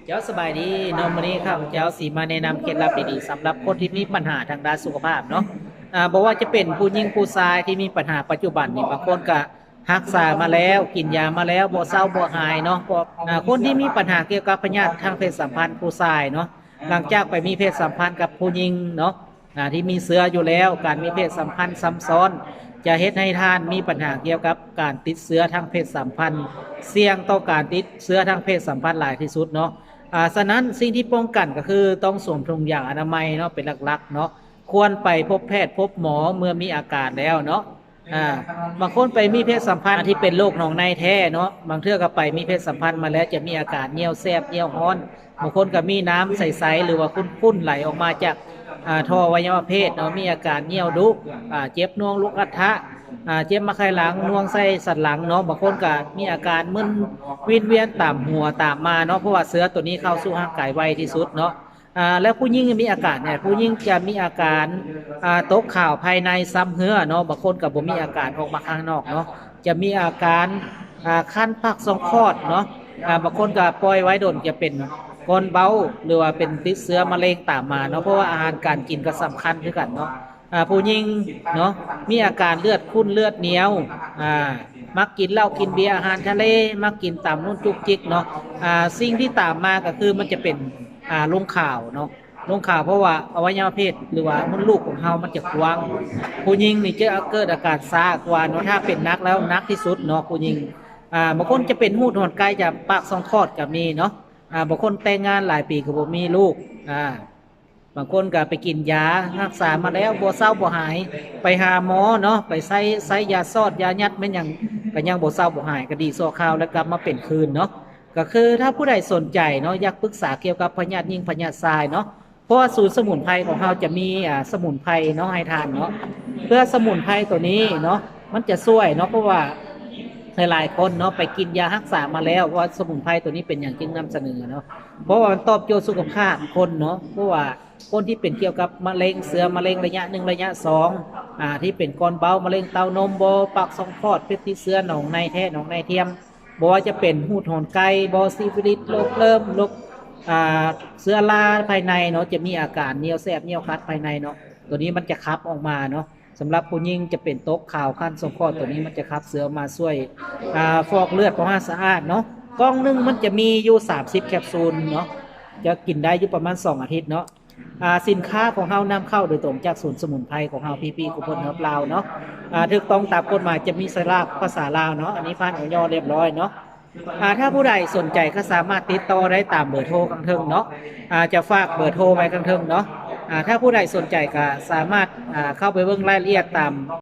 เจ้าสบายดีเน้องวันนี้ครับเจ้าสีมาแนะนำเคล็ดลับดีๆสำหรับคนที่มีปัญหาทางด้านสุขภาพเนาะบอกว่าจะเป็นผู้หญิงผู้ชายที่มีปัญหาปัจจุบันนี่บางคนก็รักษามาแล้วกินยามาแล้วบ่เศร้าบ่หายเนาะพวกคนที่มีปัญหาเกี่ยวกับพยาธิทางเพศสัมพันธ์ผู้ชายเนาะหลังจากไปมีเพศสัมพันธ์กับผู้หญิงเนาะที่มีเชื้ออยู่แล้วการมีเพศสัมพันธ์ซ้ำซ้อนจะเฮ็ดให้ท่านมีปัญหาเกี่ยวกับการติดเชื้อทางเพศสัมพันธ์เสี่ยงต่อการติดเชื้อทางเพศสัมพันธ์หลายที่สุดเนาะ ฉะนั้นสิ่งที่ป้องกันก็คือต้องสวมถุงยางอนามัยเนาะเป็นหลักๆเนาะควรไปพบแพทย์พบหมอเมื่อมีอาการแล้วเนาะบางคนไปมีเพศสัมพันธ์ที่เป็นโรคหนองในแท้เนาะบางเทื่อก็ไปมีเพศสัมพันธ์มาแล้วจะมีอาการเหนียวแสบเหนียวร้อนบางคนก็มีน้ำใสๆหรือว่าขุ่นๆไหลออกมาจากท่ออวัยวะเพศเนาะมีอาการเหนียวดุเจ็บน่วงลุกอัฐะเจ็บมาไขหลังน่วงไส้สันหลังเนาะบางคนก็มีอาการมึนวินเวียนตามหัวตามมาเนาะเพราะว่าเชื้อตัวนี้เข้าสู่ร่างกายไวที่สุดเนาะแล้วผู้หญิงมีอาการเนี่ยผู้หญิงจะมีอาการตกข่าวภายในซ้ำเหือเนาะบางคนก็บ่มีอาการออกมาข้างนอกเนาะจะมีอาการคันปากสองคลอดเนาะบางคนก็ปล่อยไว้โดนจะเป็นก้นเบาหรือว่าเป็นติดเชื้อมะเร็งตามมาเนาะเพราะว่าอาหารการกินก็สำคัญด้วยกันเนาะผู้หญิงเนาะมีอาการเลือดข้นเลือดเหนียวมักกินเหล้ากินเบียร์อาหารทะเลมักกินตามนู่นจุกจิกเนาะสิ่งที่ตามมาก็คือมันจะเป็นลงข่าวเนาะลงข่าวเพราะว่าอวัยวะเพศหรือว่ามดลูกของเฮามันจะกว้างผู้หญิงนี่จะเกิดอาการซ่ากว่าเนาะถ้าเป็นนักแล้วนักที่สุดเนาะผู้หญิงบางคนจะเป็นหูดหอนไกลจากปากสองทอดก็มีเนาะบางคนแต่งงานหลายปีก็บ่มีลูกบางคนก็ไปกินยารักษามาแล้วบ่เศร้าบ่หายไปหาหมอเนาะไปใส่ยาซอดยายัดแม่นหยังก็ยังบ่เศร้าบ่หายก็ดีซัวข่าวแล้วกลับมาเป็นคืนเนาะก็คือถ้าผู้ใดสนใจเนาะอยากปรึกษาเกี่ยวกับพยาธิหญิงพยาธิชายเนาะเพราะว่าศูนย์สมุนไพรของเราจะมีสมุนไพรเนาะให้ทานเนาะเพื่อสมุนไพรตัวนี้เนาะมันจะช่วยเนาะเพราะว่าหลายๆคนเนาะไปกินยารักษามาแล้วว่าสมุนไพรตัวนี้เป็นอย่างจึงนำเสนอเนาะเพราะว่ามันตอบโจทย์สุขภาพคนเนาะเพราะว่าคนที่เป็นเกี่ยวกับมะเร็งเสือมะเร็งระยะ1ระยะ2ที่เป็นก้อนเบามะเร็งเต้านมโบปากสองคลอดเพชรที่เสือหนองในแท้หนองในเทียมบ่ว่าจะเป็นหูดหอนไก่บอซิฟิลิสโรคเริ่มโรคเสื้อราภายในเนาะจะมีอาการเหนียวแสบเหนียวคัดภายในเนาะตัวนี้มันจะคับออกมาเนาะสำหรับผู้หญิงจะเป็นโต๊ะข่าวขั้นสงคอตัวนี้มันจะคับเสือมาช่วยฟอกเลือดของให้สะอาดเนาะกล่องหนึงมันจะมีอยู่30แคปซูลเนาะจะกินได้อยู่ประมาณ2อาทิตย์เนาะสินค้าของเฮานำเข้าโดยตรงจากศูนย์สมุนไพรของเฮาพีกุพลเฮิร์บลาวเนาะถูกต้องตามกฎหมายจะมีสลากภาษาลาวเนาะอันนี้ผ่านออยเรียบร้อยเนาะถ้าผู้ใดสนใจก็สามารถติดต่อได้ตามเบอร์โทรข้างเทิงเนาะจะฝากเบอร์โทรไว้ข้างเทิงเนาะถ้าผู้ใดสนใจก็สามารถเข้าไปเบิ่งรายละเอียดตาม